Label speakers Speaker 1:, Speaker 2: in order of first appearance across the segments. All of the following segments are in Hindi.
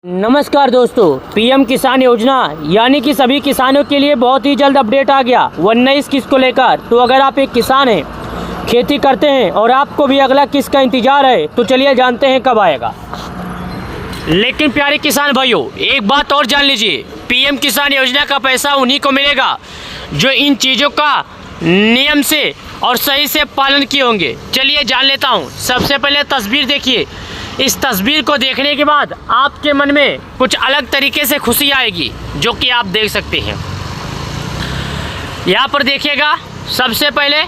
Speaker 1: नमस्कार दोस्तों, पीएम किसान योजना यानी कि सभी किसानों के लिए बहुत ही जल्द अपडेट आ गया 19 किस्त को लेकर। तो अगर आप एक किसान हैं, खेती करते हैं और आपको भी अगला किस्त का इंतजार है तो चलिए जानते हैं कब आएगा। लेकिन प्यारे किसान भाइयों, एक बात और जान लीजिए, पीएम किसान योजना का पैसा उन्हीं को मिलेगा जो इन चीज़ों का नियम से और सही से पालन किए होंगे। चलिए जान लेता हूँ। सबसे पहले तस्वीर देखिए। इस तस्वीर को देखने के बाद आपके मन में कुछ अलग तरीके से खुशी आएगी, जो कि आप देख सकते हैं। यहाँ पर देखिएगा, सबसे पहले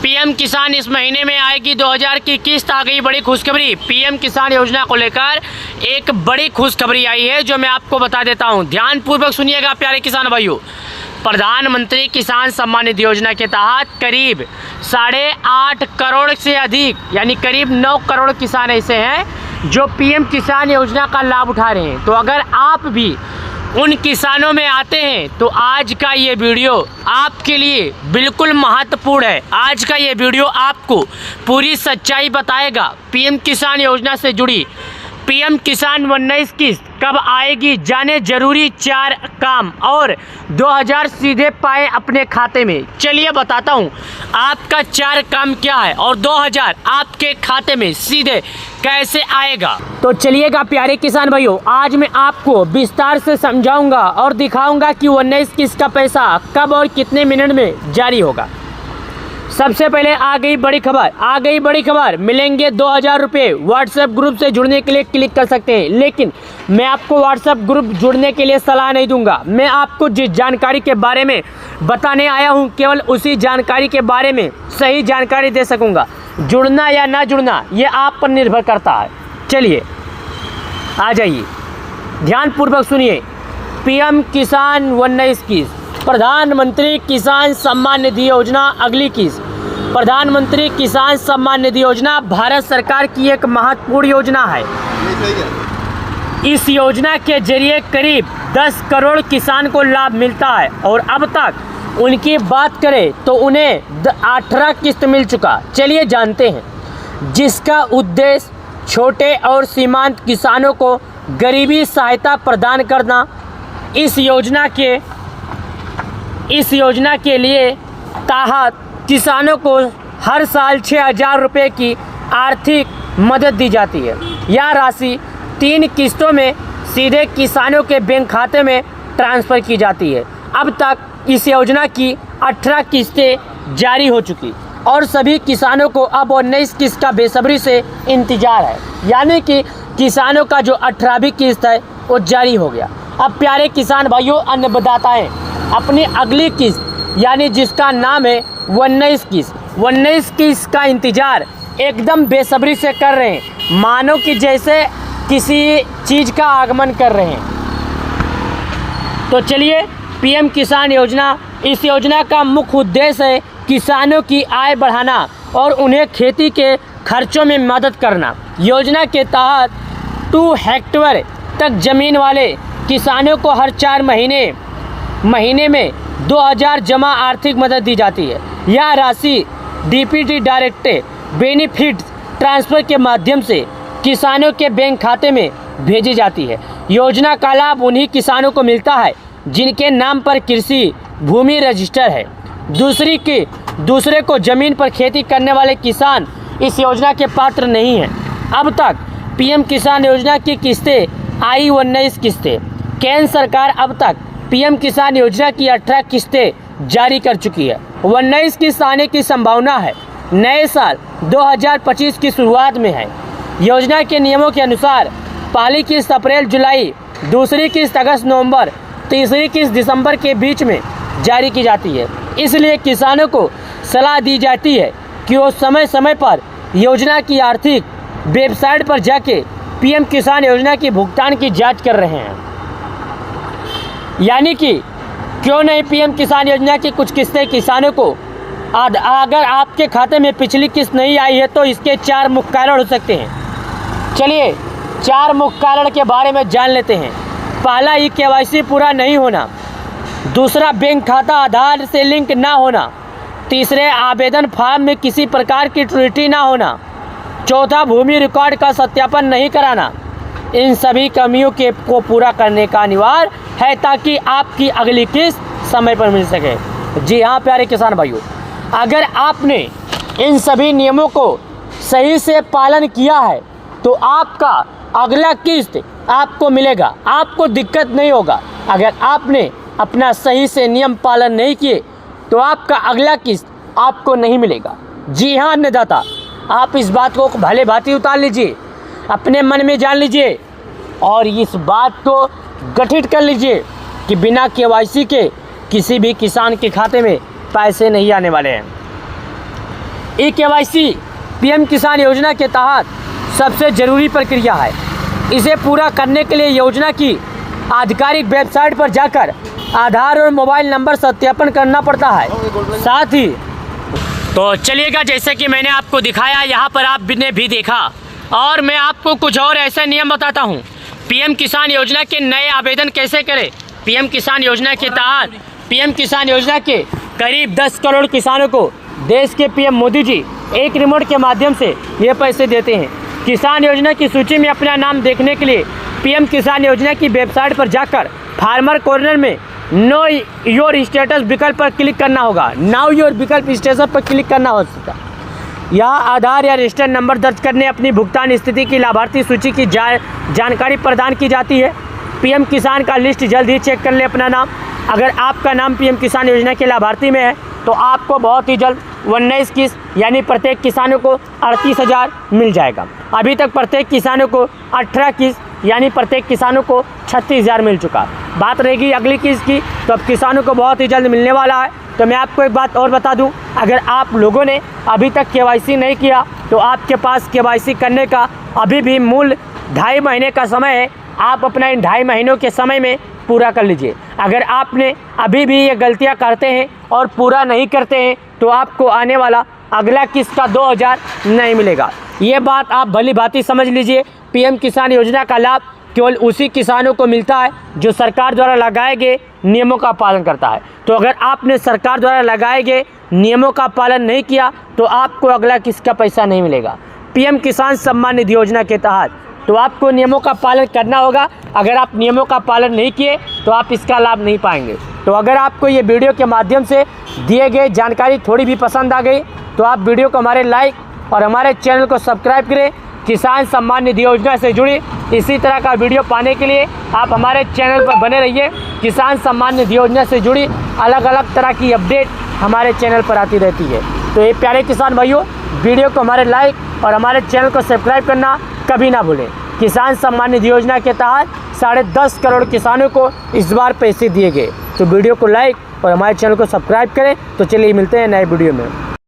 Speaker 1: पीएम किसान इस महीने में आएगी 2000 की किस्त आ गई। बड़ी खुशखबरी, पीएम किसान योजना को लेकर एक बड़ी खुशखबरी आई है जो मैं आपको बता देता हूँ। ध्यानपूर्वक सुनिएगा प्यारे किसान भाइयों। प्रधानमंत्री किसान सम्मान निधि योजना के तहत करीब 8.5 करोड़ से अधिक यानी करीब 9 करोड़ किसान ऐसे हैं जो पीएम किसान योजना का लाभ उठा रहे हैं। तो अगर आप भी उन किसानों में आते हैं तो आज का ये वीडियो आपके लिए बिल्कुल महत्वपूर्ण है। आज का ये वीडियो आपको पूरी सच्चाई बताएगा। पीएम किसान योजना से जुड़ी पीएम किसान 19 किस्त कब आएगी, जाने जरूरी 4 काम और 2000 सीधे पाए अपने खाते में। चलिए बताता हूँ आपका 4 काम क्या है और 2000 आपके खाते में सीधे कैसे आएगा। तो चलिएगा प्यारे किसान भाइयों, आज मैं आपको विस्तार से समझाऊंगा और दिखाऊंगा कि 19 किस्त का पैसा कब और कितने मिनट में जारी होगा। सबसे पहले आ गई बड़ी खबर, मिलेंगे 2000 रुपये। व्हाट्सएप ग्रुप से जुड़ने के लिए क्लिक कर सकते हैं, लेकिन मैं आपको व्हाट्सएप ग्रुप जुड़ने के लिए सलाह नहीं दूंगा। मैं आपको जिस जानकारी के बारे में बताने आया हूं, केवल उसी जानकारी के बारे में सही जानकारी दे सकूंगा। जुड़ना या ना जुड़ना ये आप पर निर्भर करता है। चलिए आ जाइए, ध्यानपूर्वक सुनिए। पीएम किसान 19 किस्त, प्रधानमंत्री किसान सम्मान निधि योजना अगली किस्त। प्रधानमंत्री किसान सम्मान निधि योजना भारत सरकार की एक महत्वपूर्ण योजना है। इस योजना के जरिए करीब 10 करोड़ किसान को लाभ मिलता है और अब तक उनकी बात करें तो उन्हें 18 किस्त मिल चुका। चलिए जानते हैं। जिसका उद्देश्य छोटे और सीमांत किसानों को गरीबी सहायता प्रदान करना। इस योजना के लिए तहत किसानों को हर साल 6000 रुपये की आर्थिक मदद दी जाती है। यह राशि 3 किस्तों में सीधे किसानों के बैंक खाते में ट्रांसफ़र की जाती है। अब तक इस योजना की 18 किस्तें जारी हो चुकी और सभी किसानों को अब 19 किस्त का बेसब्री से इंतज़ार है। यानी कि किसानों का जो 18वीं किस्त है वो जारी हो गया। अब प्यारे किसान भाइयों, अन्नदाताएं अपनी अगली किस्त यानी जिसका नाम है 19 किस्त का इंतज़ार एकदम बेसब्री से कर रहे हैं, मानो कि जैसे किसी चीज़ का आगमन कर रहे हैं। तो चलिए, पीएम किसान योजना, इस योजना का मुख्य उद्देश्य है किसानों की आय बढ़ाना और उन्हें खेती के खर्चों में मदद करना। योजना के तहत 2 हेक्टेयर तक ज़मीन वाले किसानों को हर 4 महीने में 2000 जमा आर्थिक मदद दी जाती है। यह राशि डीपीटी डायरेक्ट बेनिफिट ट्रांसफ़र के माध्यम से किसानों के बैंक खाते में भेजी जाती है। योजना का लाभ उन्हीं किसानों को मिलता है जिनके नाम पर कृषि भूमि रजिस्टर है। दूसरे को ज़मीन पर खेती करने वाले किसान इस योजना के पात्र नहीं हैं। अब तक पीएम किसान योजना की किस्तें आई 19 किस्तें। केंद्र सरकार अब तक पीएम किसान योजना की 18 किस्तें जारी कर चुकी है। 19 किस्त आने की संभावना है। नए साल 2025 की शुरुआत में है। योजना के नियमों के अनुसार पहली किस्त अप्रैल जुलाई, दूसरी किस्त अगस्त नवंबर, तीसरी किस्त दिसंबर के बीच में जारी की जाती है। इसलिए किसानों को सलाह दी जाती है कि वो समय समय पर योजना की आर्थिक वेबसाइट पर जाके पीएम किसान योजना की भुगतान की जांच कर रहे हैं। यानी कि क्यों नहीं पीएम किसान योजना की कुछ किस्तें किसानों को, अगर आपके खाते में पिछली किस्त नहीं आई है तो इसके 4 मुख्य कारण हो सकते हैं। चलिए 4 मुख्य कारण के बारे में जान लेते हैं। पहला, KYC पूरा नहीं होना। दूसरा, बैंक खाता आधार से लिंक ना होना। तीसरे, आवेदन फॉर्म में किसी प्रकार की त्रुटि ना होना। चौथा, भूमि रिकॉर्ड का सत्यापन नहीं कराना। इन सभी कमियों को पूरा करने का अनिवार्य है ताकि आपकी अगली किस्त समय पर मिल सके। जी हाँ प्यारे किसान भाइयों, अगर आपने इन सभी नियमों को सही से पालन किया है तो आपका अगला किस्त आपको मिलेगा, आपको दिक्कत नहीं होगा। अगर आपने अपना सही से नियम पालन नहीं किए तो आपका अगला किस्त आपको नहीं मिलेगा। जी हाँ अन्नदाता, आप इस बात को भले भांति उतार लीजिए, अपने मन में जान लीजिए और इस बात को गठित कर लीजिए कि बिना केवाईसी के किसी भी किसान के खाते में पैसे नहीं आने वाले हैं। ई केवाईसी पीएम किसान योजना के तहत सबसे ज़रूरी प्रक्रिया है। इसे पूरा करने के लिए योजना की आधिकारिक वेबसाइट पर जाकर आधार और मोबाइल नंबर सत्यापन करना पड़ता है। साथ ही तो चलिएगा, जैसे कि मैंने आपको दिखाया, यहाँ पर आपने भी देखा और मैं आपको कुछ और ऐसे नियम बताता हूँ। पीएम किसान योजना के नए आवेदन कैसे करें। पीएम किसान योजना के तहत पीएम किसान योजना के करीब 10 करोड़ किसानों को देश के पीएम मोदी जी एक रिमोट के माध्यम से ये पैसे देते हैं। किसान योजना की सूची में अपना नाम देखने के लिए पीएम किसान योजना की वेबसाइट पर जाकर फार्मर कॉर्नर में नो योर स्टेटस विकल्प पर क्लिक करना होगा। नाउ योर विकल्प स्टेटस पर क्लिक करना हो सकता है। यहाँ आधार या रजिस्टर्ड नंबर दर्ज करने अपनी भुगतान स्थिति की लाभार्थी सूची की जानकारी प्रदान की जाती है। पीएम किसान का लिस्ट जल्द ही चेक कर ले अपना नाम। अगर आपका नाम पीएम किसान योजना के लाभार्थी में है तो आपको बहुत ही जल्द 19 किस्त यानी प्रत्येक किसानों को 38,000 मिल जाएगा। अभी तक प्रत्येक किसानों को 18 किस्त यानी प्रत्येक किसानों को 36,000 मिल चुका। बात रहेगी अगली किस्त की, तो अब किसानों को बहुत ही जल्द मिलने वाला है। तो मैं आपको एक बात और बता दूं, अगर आप लोगों ने अभी तक केवाईसी नहीं किया तो आपके पास केवाईसी करने का अभी भी मूल 2.5 महीने का समय है। आप अपना इन 2.5 महीनों के समय में पूरा कर लीजिए। अगर आपने अभी भी ये गलतियां करते हैं और पूरा नहीं करते हैं तो आपको आने वाला अगला किस्त का 2,000 नहीं मिलेगा। ये बात आप भली भांति समझ लीजिए। पीएम किसान योजना का लाभ केवल उसी किसानों को मिलता है जो सरकार द्वारा लगाए गए नियमों का पालन करता है। तो अगर आपने सरकार द्वारा लगाए गए नियमों का पालन नहीं किया तो आपको अगला किस्त का पैसा नहीं मिलेगा। पीएम किसान सम्मान निधि योजना के तहत तो आपको नियमों का पालन करना होगा। अगर आप नियमों का पालन नहीं किए तो आप इसका लाभ नहीं पाएंगे। तो अगर आपको ये वीडियो के माध्यम से दिए गए जानकारी थोड़ी भी पसंद आ गई तो आप वीडियो को हमारे लाइक और हमारे चैनल को सब्सक्राइब करें। किसान सम्मान निधि योजना से जुड़ी इसी तरह का वीडियो पाने के लिए आप हमारे चैनल पर बने रहिए। किसान सम्मान निधि योजना से जुड़ी अलग अलग तरह की अपडेट हमारे चैनल पर आती रहती है। तो ये प्यारे किसान भाइयों, वीडियो को हमारे लाइक और हमारे चैनल को सब्सक्राइब करना कभी ना भूलें। किसान सम्मान निधि योजना के तहत 10.5 करोड़ किसानों को इस बार पैसे दिए गए। तो वीडियो को लाइक और हमारे चैनल को सब्सक्राइब करें। तो चलिए मिलते हैं नए वीडियो में।